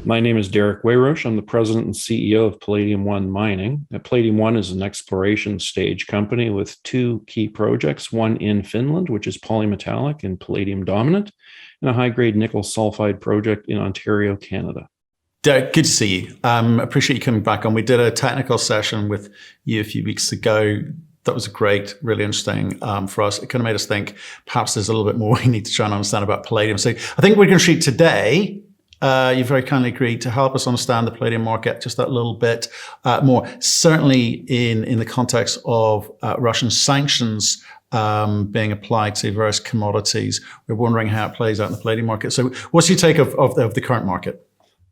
My name is Derrick Weyrauch. I'm the president and CEO of Palladium One Mining. Palladium One is an exploration stage company with two key projects, one in Finland, which is polymetallic and palladium dominant, and a high-grade nickel sulfide project in Ontario, Canada. Derrick, good to see you. Appreciate you coming back on. We did a technical session with you a few weeks ago. That was great, really interesting for us. It kind of made us think perhaps there's a little bit more we need to try and understand about palladium. So I think we're going to treat today. You very kindly agreed to help us understand the palladium market just that little bit more. Certainly in the context of Russian sanctions being applied to various commodities, we're wondering how it plays out in the palladium market. So what's your take of the current market?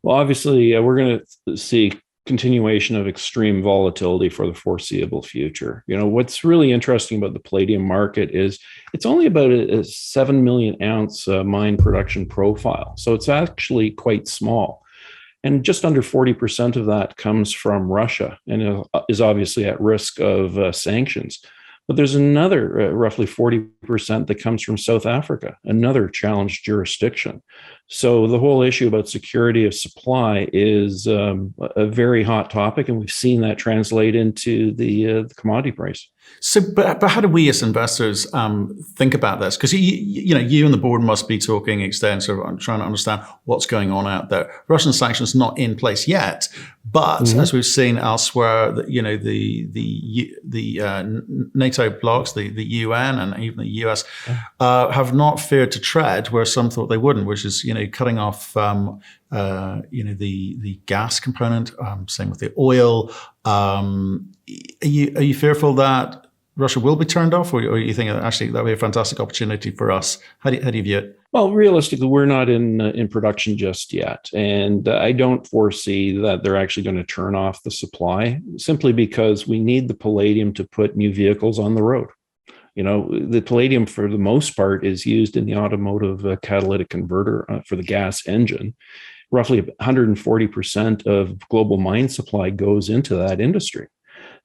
Well, obviously, we're going to see continuation of extreme volatility for the foreseeable future. You know, what's really interesting about the palladium market is it's only about a 7 million ounce mine production profile. So it's actually quite small. And just under 40% of that comes from Russia and is obviously at risk of sanctions. But there's another roughly 40% that comes from South Africa, another challenged jurisdiction. So the whole issue about security of supply is a very hot topic, and we've seen that translate into the commodity price. So, but how do we as investors think about this? Because you and the board must be talking extensively on trying to understand what's going on out there. Russian sanctions not in place yet, but as we've seen elsewhere, the NATO blocs, the UN, and even the US have not feared to tread where some thought they wouldn't, which is cutting off the gas component. Same with the oil. Are you fearful that Russia will be turned off, or you think actually that would be a fantastic opportunity for us? How do you view it? Well, realistically, we're not in production just yet, and I don't foresee that they're actually going to turn off the supply simply because we need the palladium to put new vehicles on the road. You know, the palladium for the most part is used in the automotive catalytic converter for the gas engine. Roughly 140% of global mine supply goes into that industry.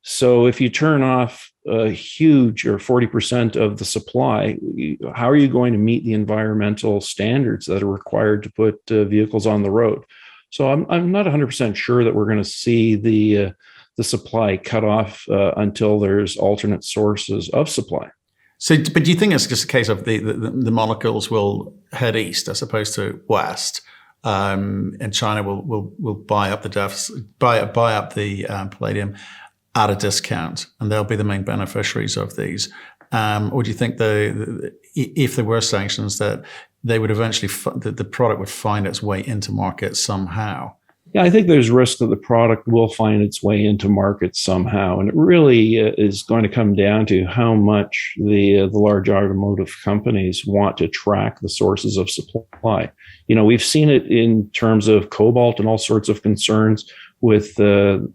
So if you turn off a huge or 40% of the supply, how are you going to meet the environmental standards that are required to put vehicles on the road? So I'm not 100% sure that we're going to see the supply cut off until there's alternate sources of supply. So, but do you think it's just a case of the molecules will head east as opposed to west, and China will buy up the deficit, buy up the palladium at a discount, and they'll be the main beneficiaries of these? Or do you think if there were sanctions, that they would eventually the product would find its way into market somehow? Yeah, I think there's risk that the product will find its way into market somehow. And it really is going to come down to how much the large automotive companies want to track the sources of supply. You know, we've seen it in terms of cobalt and all sorts of concerns with the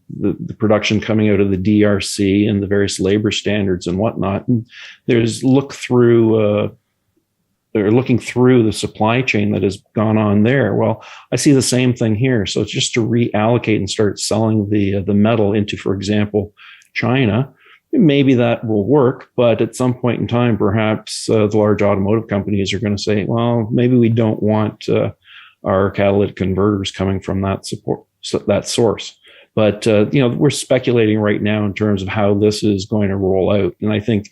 production coming out of the DRC and the various labor standards and whatnot. And there's looking through the supply chain that has gone on there. Well, I see the same thing here. So it's just to reallocate and start selling the metal into, for example, China. Maybe that will work, but at some point in time, perhaps the large automotive companies are going to say, well, maybe we don't want our catalytic converters coming from that source. But we're speculating right now in terms of how this is going to roll out. And I think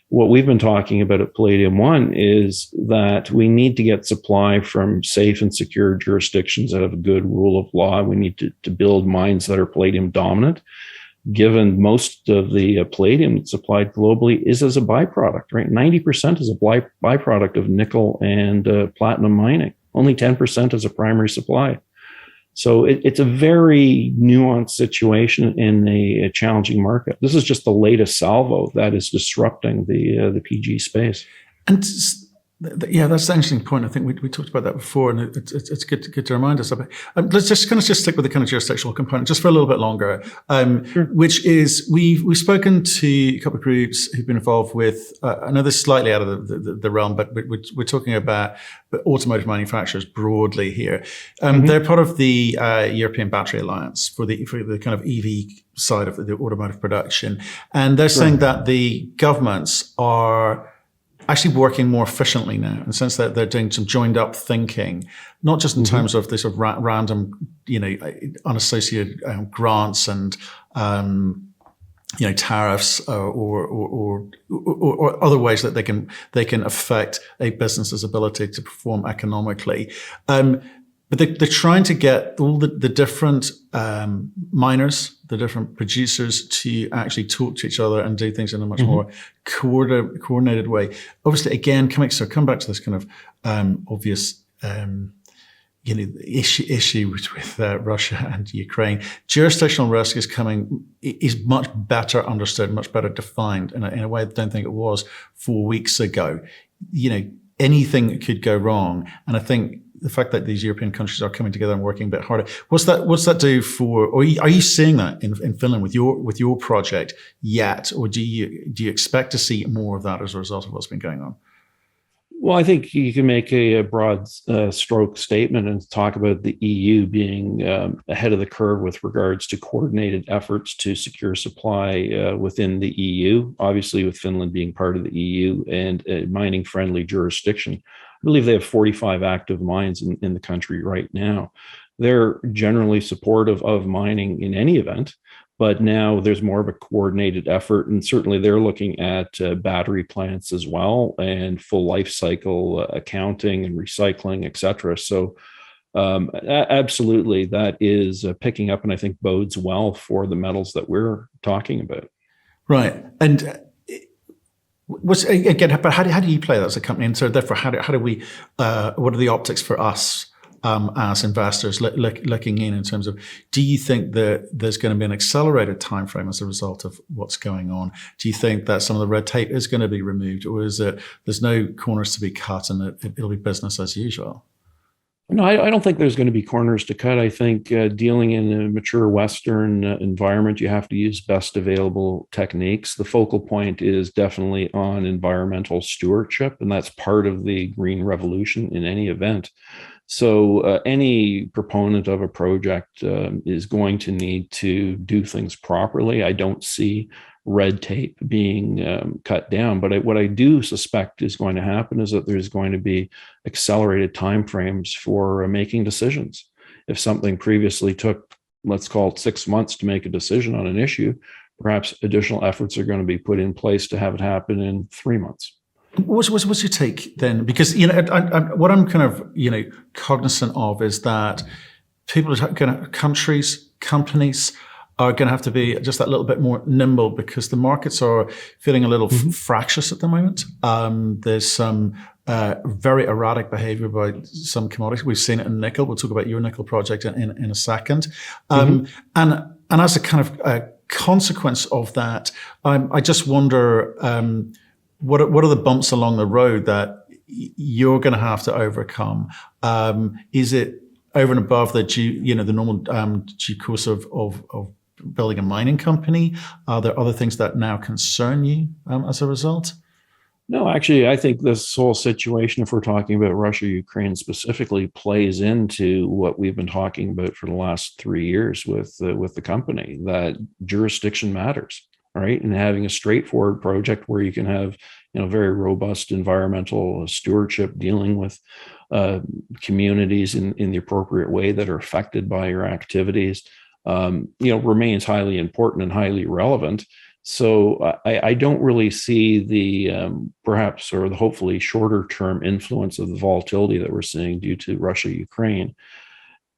what we've been talking about at Palladium One is that we need to get supply from safe and secure jurisdictions that have a good rule of law. We need to build mines that are palladium dominant, given most of the palladium that's supplied globally is as a byproduct, right? 90% is a byproduct of nickel and platinum mining, only 10% is a primary supply. So it's a very nuanced situation in a challenging market. This is just the latest salvo that is disrupting the PG space. And yeah, that's an interesting point. I think we talked about that before, and it's good to remind us of it. Let's just stick with the kind of jurisdictional component just for a little bit longer, sure. Which is we've spoken to a couple of groups who've been involved with. I know this is slightly out of the realm, but we're talking about automotive manufacturers broadly here. They're part of the European Battery Alliance for the kind of EV side of the automotive production, and they're saying that the governments are actually working more efficiently now, in the sense that they're doing some joined up thinking, not just in terms of this sort of random, unassociated grants and tariffs or other ways that they can affect a business's ability to perform economically. But they're trying to get all the different miners, the different producers, to actually talk to each other and do things in a much more coordinated way. Obviously, again, come back to this kind of obvious issue with Russia and Ukraine. Jurisdictional risk is much better understood, much better defined in a way I don't think it was 4 weeks ago. Anything could go wrong, and I think the fact that these European countries are coming together and working a bit harder, what's that do for? Or are you seeing that in Finland with your project yet, or do you expect to see more of that as a result of what's been going on? Well, I think you can make a broad stroke statement and talk about the EU being ahead of the curve with regards to coordinated efforts to secure supply within the EU, obviously with Finland being part of the EU and a mining-friendly jurisdiction. I believe they have 45 active mines in the country right now. They're generally supportive of mining in any event, but now there's more of a coordinated effort, and certainly they're looking at battery plants as well and full life cycle accounting and recycling, et cetera. So absolutely, that is picking up, and I think bodes well for the metals that we're talking about. Right. And but how do you play that as a company? And so therefore, how do we, what are the optics for us as investors looking in terms of, do you think that there's going to be an accelerated time frame as a result of what's going on? Do you think that some of the red tape is going to be removed, or is it there's no corners to be cut and it'll be business as usual? No, I don't think there's going to be corners to cut. I think dealing in a mature Western environment, you have to use best available techniques. The focal point is definitely on environmental stewardship, and that's part of the green revolution in any event. So any proponent of a project is going to need to do things properly. I don't see red tape being cut down, but what I do suspect is going to happen is that there's going to be accelerated timeframes for making decisions. If something previously took, let's call it 6 months to make a decision on an issue, perhaps additional efforts are going to be put in place to have it happen in 3 months. What's your take then? Because what I'm kind of cognizant of is that people are going to companies are going to have to be just that little bit more nimble, because the markets are feeling a little fractious at the moment. There's some very erratic behavior by some commodities. We've seen it in nickel. We'll talk about your nickel project in a second. And as a kind of consequence of that, I just wonder, what are the bumps along the road that you're going to have to overcome? Is it over and above the normal due course of building a mining company? Are there other things that now concern you as a result? No, actually, I think this whole situation, if we're talking about Russia, Ukraine specifically, plays into what we've been talking about for the last 3 years with the company, that jurisdiction matters, right? And having a straightforward project where you can have very robust environmental stewardship, dealing with communities in the appropriate way that are affected by your activities, remains highly important and highly relevant. So I don't really see the perhaps or the hopefully shorter term influence of the volatility that we're seeing due to Russia, Ukraine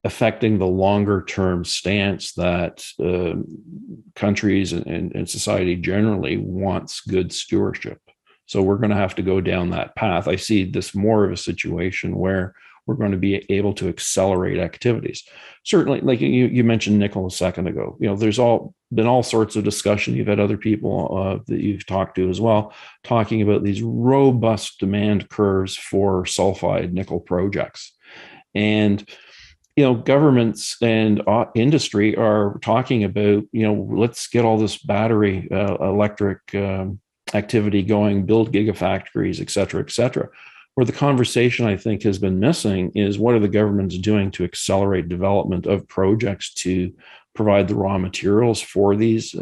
affecting the longer term stance that countries and society generally wants good stewardship. So we're going to have to go down that path. I see this more of a situation where we're going to be able to accelerate activities. Certainly, like you mentioned nickel a second ago, there's been all sorts of discussion. You've had other people that you've talked to as well, talking about these robust demand curves for sulfide nickel projects. And governments and industry are talking about, let's get all this battery electric activity going, build gigafactories, et cetera, et cetera. Where the conversation, I think, has been missing is, what are the governments doing to accelerate development of projects to provide the raw materials for these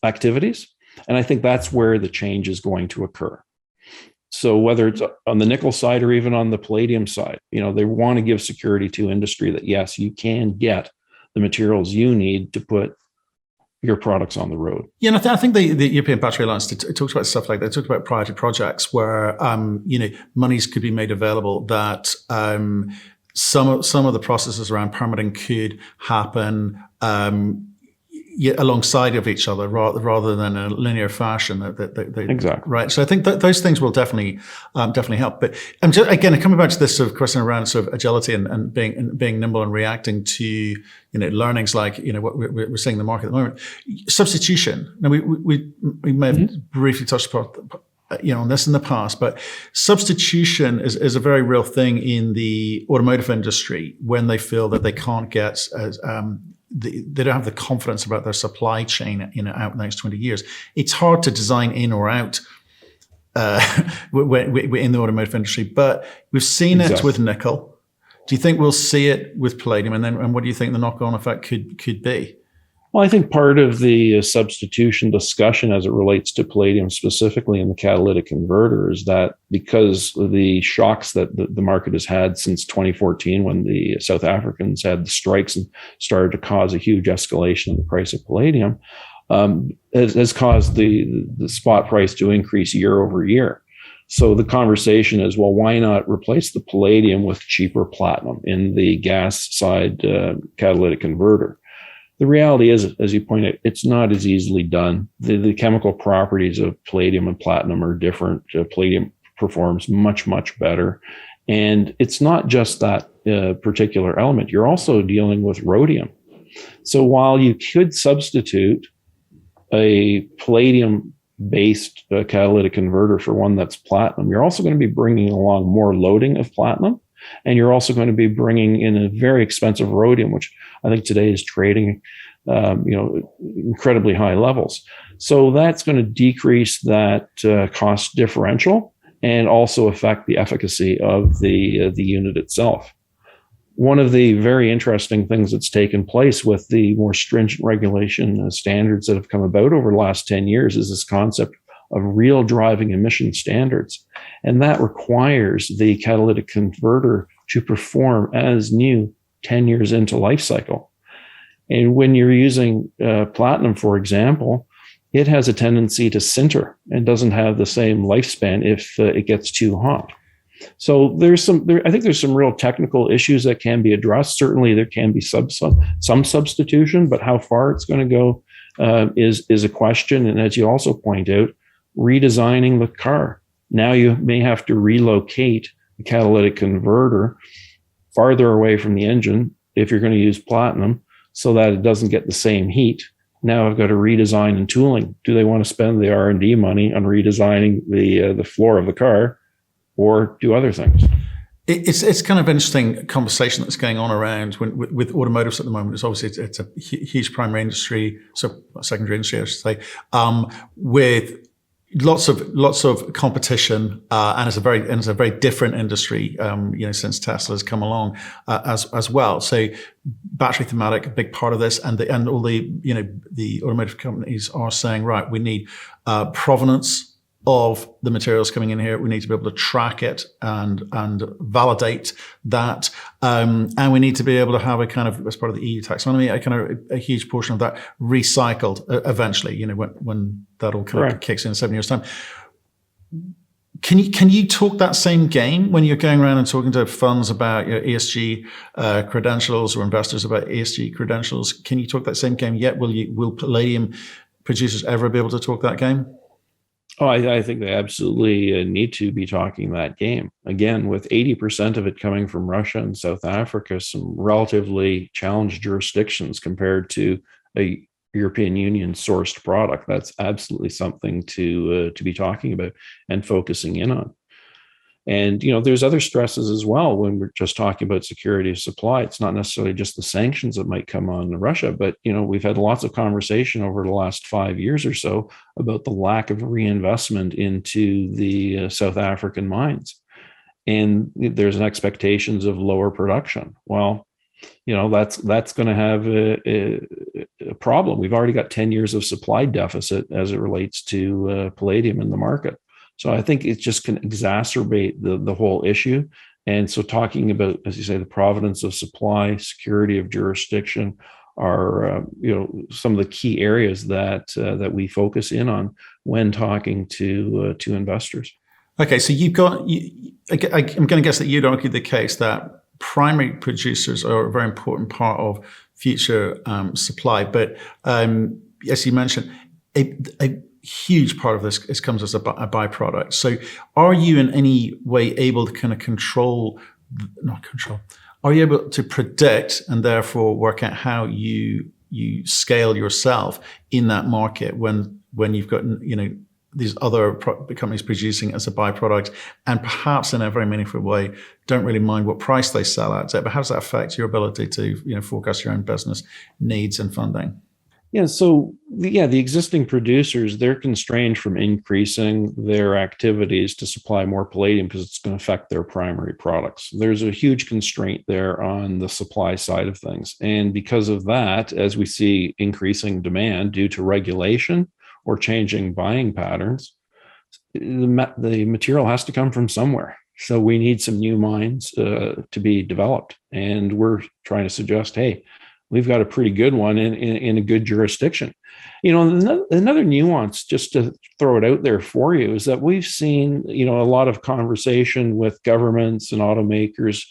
activities? And I think that's where the change is going to occur. So whether it's on the nickel side or even on the palladium side, they want to give security to industry that yes, you can get the materials you need to put your products on the road. Yeah, and I think the European Battery Alliance talks about stuff like that. They talked about priority projects where monies could be made available that some of the processes around permitting could happen alongside of each other rather than in a linear fashion. Exactly. Right. So I think that those things will definitely help. But again, coming back to this sort of question around sort of agility and being nimble and reacting to learnings like what we're seeing in the market at the moment. Substitution. Now we may have briefly touched upon on this in the past, but substitution is a very real thing in the automotive industry when they feel that they can't get they don't have the confidence about their supply chain out in the next 20 years. It's hard to design in or out in the automotive industry, but we've seen it with nickel. Do you think we'll see it with palladium? And what do you think the knock-on effect could be? Well, I think part of the substitution discussion as it relates to palladium specifically in the catalytic converter is that because of the shocks that the market has had since 2014 when the South Africans had the strikes and started to cause a huge escalation in the price of palladium, has caused the spot price to increase year over year. So the conversation is, well, why not replace the palladium with cheaper platinum in the gas side catalytic converter? The reality is, as you point out, it's not as easily done. The chemical properties of palladium and platinum are different. Palladium performs much, much better. And it's not just that particular element. You're also dealing with rhodium. So while you could substitute a palladium-based catalytic converter for one that's platinum, you're also going to be bringing along more loading of platinum. And you're also going to be bringing in a very expensive rhodium, which I think today is trading, incredibly high levels. So that's going to decrease that cost differential and also affect the efficacy of the unit itself. One of the very interesting things that's taken place with the more stringent regulation standards that have come about over the last 10 years is this concept of real driving emission standards. And that requires the catalytic converter to perform as new 10 years into life cycle. And when you're using platinum, for example, it has a tendency to sinter and doesn't have the same lifespan if it gets too hot. So I think there's some real technical issues that can be addressed. Certainly there can be some substitution, but how far it's going to go is a question. And as you also point out, redesigning the car. Now you may have to relocate the catalytic converter farther away from the engine if you're going to use platinum so that it doesn't get the same heat. Now I've got to redesign and tooling. Do they want to spend the R&D money on redesigning the floor of the car or do other things? It's kind of interesting conversation that's going on around with automotives at the moment. It's obviously it's a huge primary industry, so secondary industry, I should say, with lots of competition, and it's a very different industry, since Tesla's come along as well. So battery thematic, a big part of this, and all the automotive companies are saying, right, we need provenance of the materials coming in here. We need to be able to track it and validate that, and we need to be able to have a kind of, as part of the EU taxonomy, a huge portion of that recycled eventually. When that all kind of kicks in 7 years' time. Can you talk that same game when you're going around and talking to funds about your ESG credentials or investors about ESG credentials? Can you talk that same game yet? Will palladium producers ever be able to talk that game? Oh, I think they absolutely need to be talking that game. Again, with 80% of it coming from Russia and South Africa, some relatively challenged jurisdictions compared to a European Union sourced product. That's absolutely something to be talking about and focusing in on. And, there's other stresses as well when we're just talking about security of supply. It's not necessarily just the sanctions that might come on Russia, but, we've had lots of conversation over the last 5 years or so about the lack of reinvestment into the South African mines. And there's an expectations of lower production. Well, that's going to have a problem. We've already got 10 years of supply deficit as it relates to palladium in the market. So I think it just can exacerbate the whole issue. And so talking about, as you say, the provenance of supply, security of jurisdiction are some of the key areas that we focus in on when talking to investors. Okay, so you've got. I'm going to guess that you'd argue the case that primary producers are a very important part of future supply, but as you mentioned, a huge part of this comes as a byproduct. So, are you in any way able to kind of not control? Are you able to predict and therefore work out how you scale yourself in that market when you've got these other companies producing as a byproduct, and perhaps in a very meaningful way don't really mind what price they sell at? But how does that affect your ability to forecast your own business needs and funding? Yeah, so the existing producers, they're constrained from increasing their activities to supply more palladium because it's going to affect their primary products. There's a huge constraint there on the supply side of things. And because of that, as we see increasing demand due to regulation or changing buying patterns, the material has to come from somewhere. So we need some new mines to be developed. And we're trying to suggest, hey, we've got a pretty good one in a good jurisdiction. Another nuance, just to throw it out there for you, is that we've seen, a lot of conversation with governments and automakers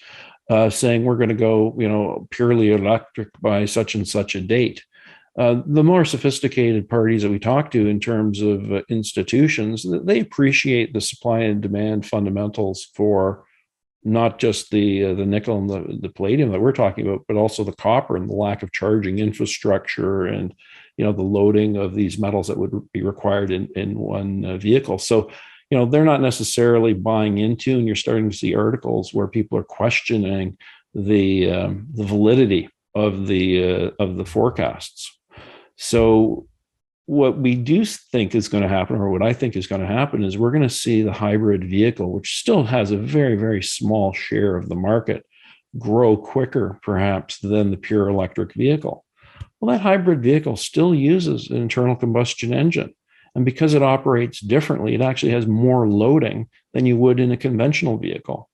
saying we're going to go, purely electric by such and such a date. The more sophisticated parties that we talk to in terms of institutions, they appreciate the supply and demand fundamentals for not just the nickel and the palladium that we're talking about, but also the copper and the lack of charging infrastructure and the loading of these metals that would be required in one vehicle. So they're not necessarily buying into, and you're starting to see articles where people are questioning the validity of the forecasts. So what we do think is going to happen, or what I think is going to happen, is we're going to see the hybrid vehicle, which still has a very, very small share of the market, grow quicker perhaps than the pure electric vehicle. Well, that hybrid vehicle still uses an internal combustion engine. And because it operates differently, it actually has more loading than you would in a conventional vehicle.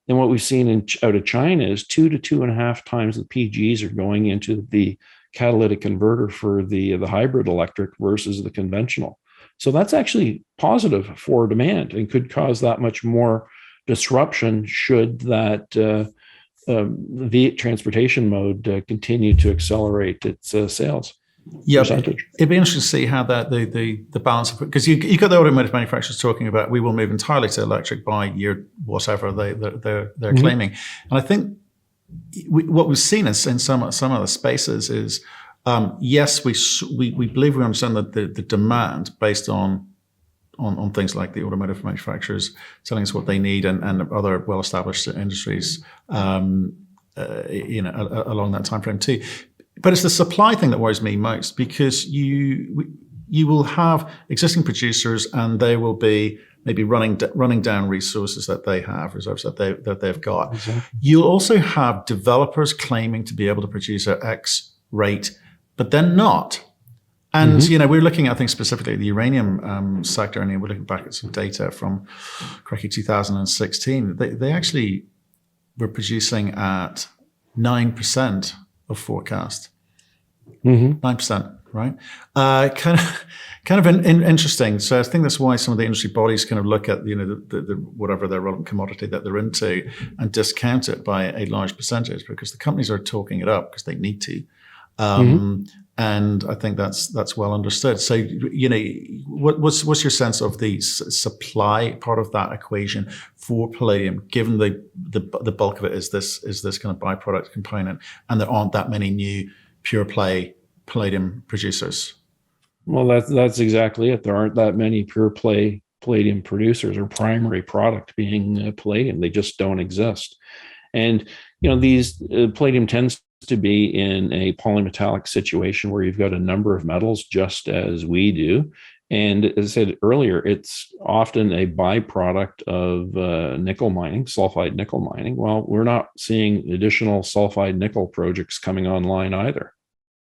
And what we've seen out of China is 2 to 2.5 times the PGs are going into the catalytic converter for the hybrid electric versus the conventional. So that's actually positive for demand and could cause that much more disruption should that the transportation mode continue to accelerate its sales. Yeah, percentage. It'd be interesting to see how that the balance of, because you got the automotive manufacturers talking about we will move entirely to electric by year whatever they're claiming, and I think what we've seen is in some of the spaces is yes, we believe we understand that the demand based on things like the automotive manufacturers telling us what they need and other well-established industries along that time frame too. But it's the supply thing that worries me most, because you will have existing producers and they will be maybe running down resources that they have, reserves that they've got. Exactly. You'll also have developers claiming to be able to produce at X rate, but then not. And we're looking at, I think, specifically the uranium sector, and we're looking back at some data from 2016. They actually were producing at 9% of forecast. 9%, right? Kind of interesting. So I think that's why some of the industry bodies kind of look at the whatever their relevant commodity that they're into and discount it by a large percentage, because the companies are talking it up because they need to. And I think that's well understood. So what's your sense of the supply part of that equation for palladium, given the bulk of it is this kind of byproduct component, and there aren't that many new pure play palladium producers? Well, that's exactly it. There aren't that many pure play palladium producers or primary product being palladium. They just don't exist. And these palladium tends to be in a polymetallic situation where you've got a number of metals, just as we do. And as I said earlier, it's often a byproduct of nickel mining, sulfide nickel mining. Well, we're not seeing additional sulfide nickel projects coming online either.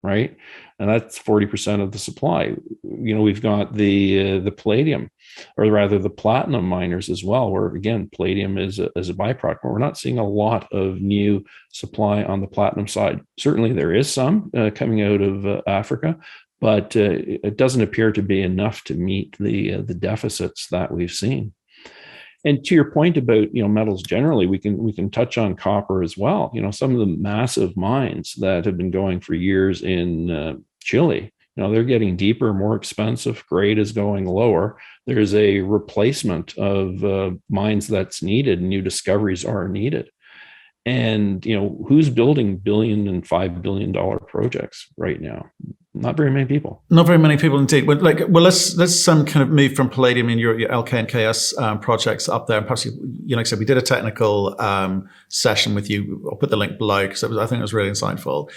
right? And that's 40% of the supply. We've got the palladium, or rather the platinum miners as well, where again, palladium is a byproduct. But we're not seeing a lot of new supply on the platinum side. Certainly there is some coming out of Africa, but it doesn't appear to be enough to meet the deficits that we've seen. And to your point about metals generally, we can touch on copper as well. Some of the massive mines that have been going for years in Chile, they're getting deeper, more expensive. Grade is going lower. There's a replacement of mines that's needed. New discoveries are needed. And who's building $1 billion and $5 billion projects right now? Not very many people. Not very many people indeed. Well, let's kind of move from Palladium and your LK and KS projects up there. And perhaps like I said, we did a technical session with you. I'll put the link below because I think it was really insightful.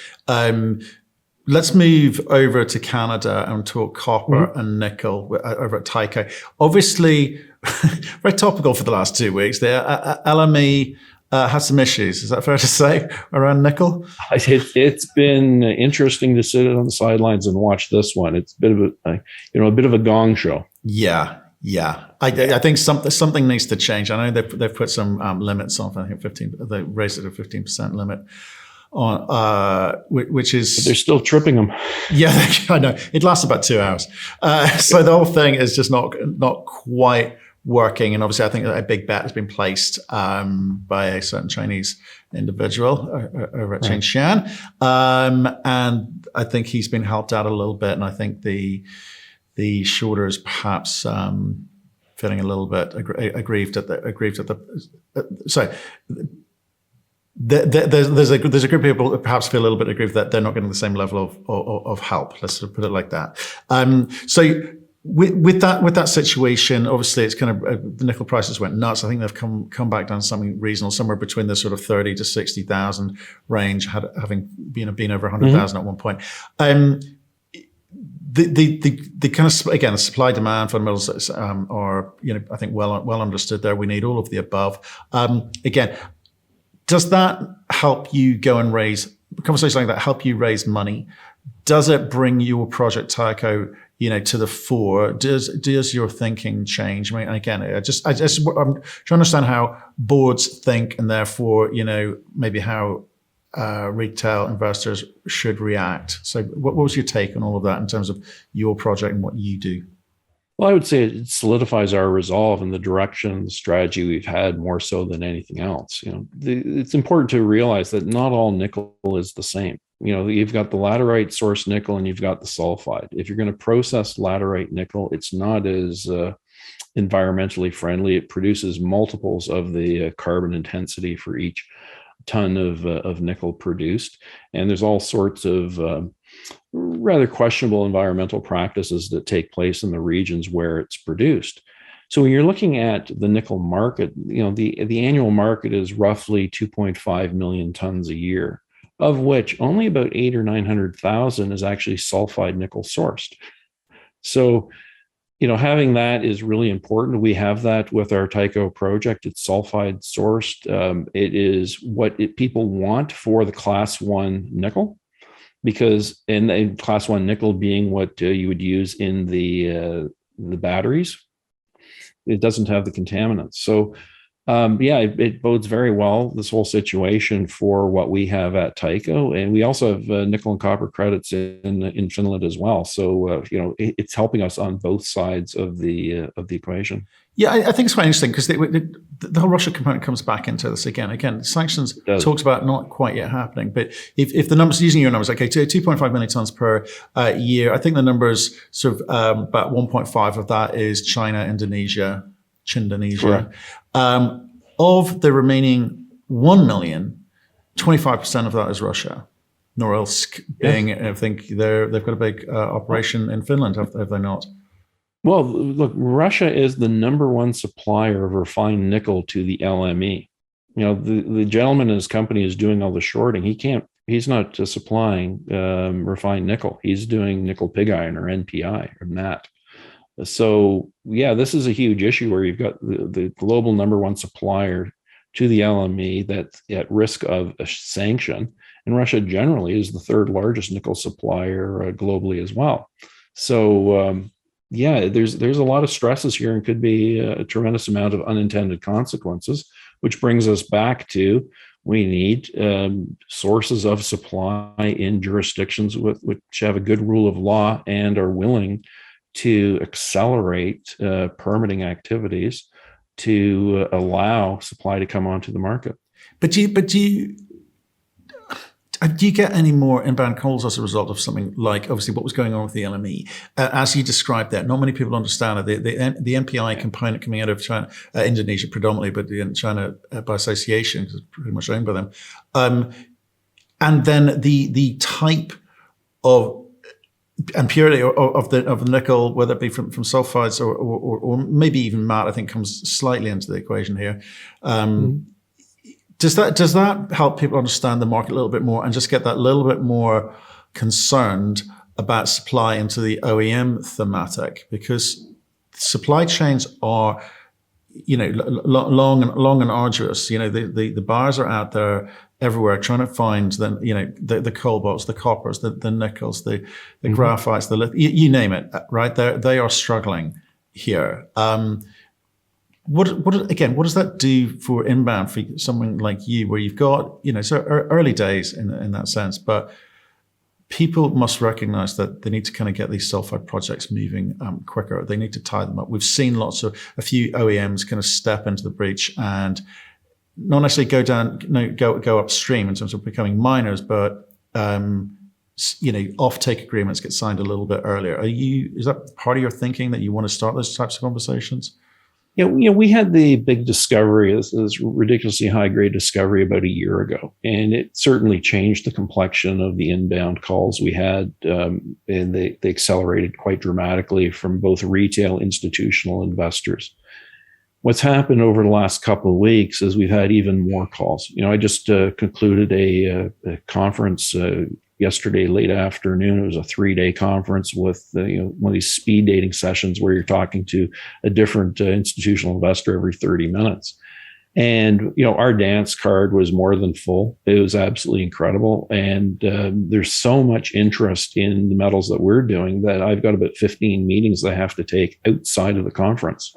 Let's move over to Canada and talk copper and nickel over at Tyko. Obviously, very topical for the last 2 weeks. The LME had some issues. Is that fair to say around nickel? It's been interesting to sit on the sidelines and watch this one. It's a bit of a gong show. Yeah. I think something needs to change. I know they've put some limits on. I think 15. They raised it to 15% limit on, which is. But they're still tripping them. Yeah, I know. It lasts about 2 hours. So the whole thing is just not quite working. And obviously, I think a big bet has been placed by a certain Chinese individual over at Qingshan. And I think he's been helped out a little bit. And I think the shorters perhaps feeling a little bit aggrieved at the. Sorry. There's a group of people that perhaps feel a little bit aggrieved that they're not getting the same level of help. Let's sort of put it like that. So with that situation, obviously it's kind of the nickel prices went nuts. I think they've come back down to something reasonable, somewhere between the sort of 30 to 60,000 range, having been over 100,000 at one point. The kind of, again, the supply demand fundamentals are I think well understood there. We need all of the above. Again. Does that help you go and raise conversations like that? Help you raise money? Does it bring your project Tyko, to the fore? Does your thinking change? I mean, again, I'm trying to understand how boards think, and therefore, maybe how retail investors should react. So, what was your take on all of that in terms of your project and what you do? Well, I would say it solidifies our resolve in the direction and the strategy we've had more so than anything else. It's important to realize that not all nickel is the same. You've got the laterite source nickel and you've got the sulfide. If you're going to process laterite nickel, it's not as environmentally friendly. It produces multiples of the carbon intensity for each ton of nickel produced. And there's all sorts of rather questionable environmental practices that take place in the regions where it's produced. So when you're looking at the nickel market, the annual market is roughly 2.5 million tons a year, of which only about 800 or 900,000 is actually sulfide nickel sourced. So, having that is really important. We have that with our Tyko project. It's sulfide sourced. It is what people want for the class 1 nickel. Because and class 1 nickel being what you would use in the batteries, it doesn't have the contaminants. So, it bodes very well, this whole situation, for what we have at Tyko, and we also have nickel and copper credits in Finland as well. So, it's helping us on both sides of the equation. Yeah, I think it's quite interesting because the whole Russia component comes back into this again. Again, sanctions talks about not quite yet happening, but if the numbers, using your numbers, okay, 2.5 million tons per year, I think the numbers sort of about 1.5 of that is China, Indonesia. Of the remaining 1 million, 25% of that is Russia. Norilsk being, I think they've got a big operation in Finland, have they not? Well, look, Russia is the number one supplier of refined nickel to the LME. The gentleman in his company is doing all the shorting. He's not supplying refined nickel. He's doing nickel pig iron, or NPI, or NAT. So, this is a huge issue where you've got the global number one supplier to the LME that's at risk of a sanction. And Russia generally is the third largest nickel supplier globally as well. So there's a lot of stresses here and could be a tremendous amount of unintended consequences, which brings us back to we need sources of supply in jurisdictions which have a good rule of law and are willing to accelerate permitting activities to allow supply to come onto the market. But do you get any more inbound calls as a result of something like, obviously, what was going on with the LME? As you described that, not many people understand it. The NPI component coming out of China, Indonesia predominantly, but in China by association, because it's pretty much owned by them. And then the type of and purity of the nickel, whether it be from sulfides or maybe even matte, I think comes slightly into the equation here. Does that help people understand the market a little bit more and just get that little bit more concerned about supply into the OEM thematic? Because supply chains are, long and arduous. The buyers are out there everywhere trying to find the cobalts, the coppers, the nickels, the graphites, you name it, right? They are struggling here. What does that do for inbound for someone like you, where you've got, so early days in that sense, but people must recognize that they need to kind of get these sulfide projects moving quicker. They need to tie them up. We've seen a few OEMs kind of step into the breach and not necessarily go upstream in terms of becoming miners, but offtake agreements get signed a little bit earlier. Is that part of your thinking that you want to start those types of conversations? Yeah, we had the big discovery, this ridiculously high-grade discovery about a year ago, and it certainly changed the complexion of the inbound calls we had, and they accelerated quite dramatically from both retail, institutional investors. What's happened over the last couple of weeks is we've had even more calls. I just concluded a conference yesterday late afternoon. It was a 3-day conference with one of these speed dating sessions where you're talking to a different institutional investor every 30 minutes. And our dance card was more than full. It was absolutely incredible. And there's so much interest in the metals that we're doing that I've got about 15 meetings that I have to take outside of the conference.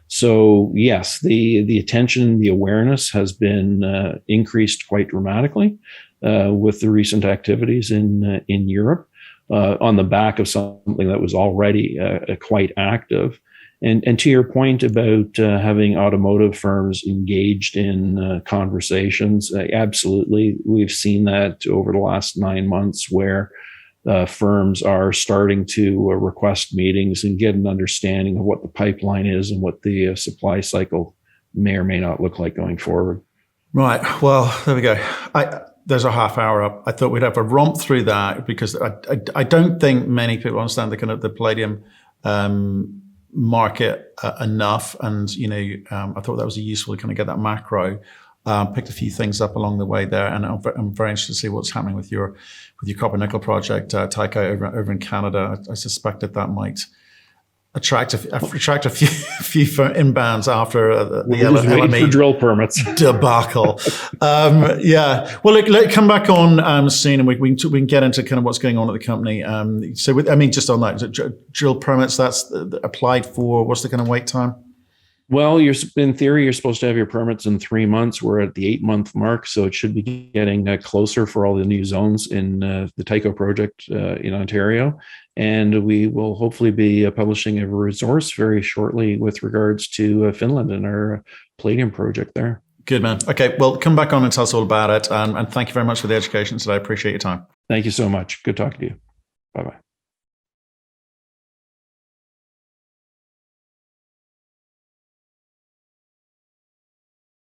So yes, the attention, the awareness has been increased quite dramatically with the recent activities in Europe on the back of something that was already quite active. And to your point about having automotive firms engaged in conversations, absolutely, we've seen that over the last 9 months where firms are starting to request meetings and get an understanding of what the pipeline is and what the supply cycle may or may not look like going forward. Right. Well, there we go. There's a half hour up. I thought we'd have a romp through that because I don't think many people understand the kind of the palladium market enough. And, I thought that was useful to kind of get that macro. Picked a few things up along the way there, and I'm very interested to see what's happening with your copper nickel project, Tyko, over in Canada. I suspected that might attract a few inbounds after the LME for drill permits debacle. Yeah. Well, look, come back on soon, and we can get into kind of what's going on at the company. Just on that, drill permits that's applied for. What's the kind of wait time? Well, in theory, you're supposed to have your permits in 3 months. We're at the 8-month mark, so it should be getting closer for all the new zones in the Tyko project in Ontario. And we will hopefully be publishing a resource very shortly with regards to Finland and our Palladium project there. Good, man. Okay, well, come back on and tell us all about it. And thank you very much for the education today. I appreciate your time. Thank you so much. Good talking to you. Bye-bye.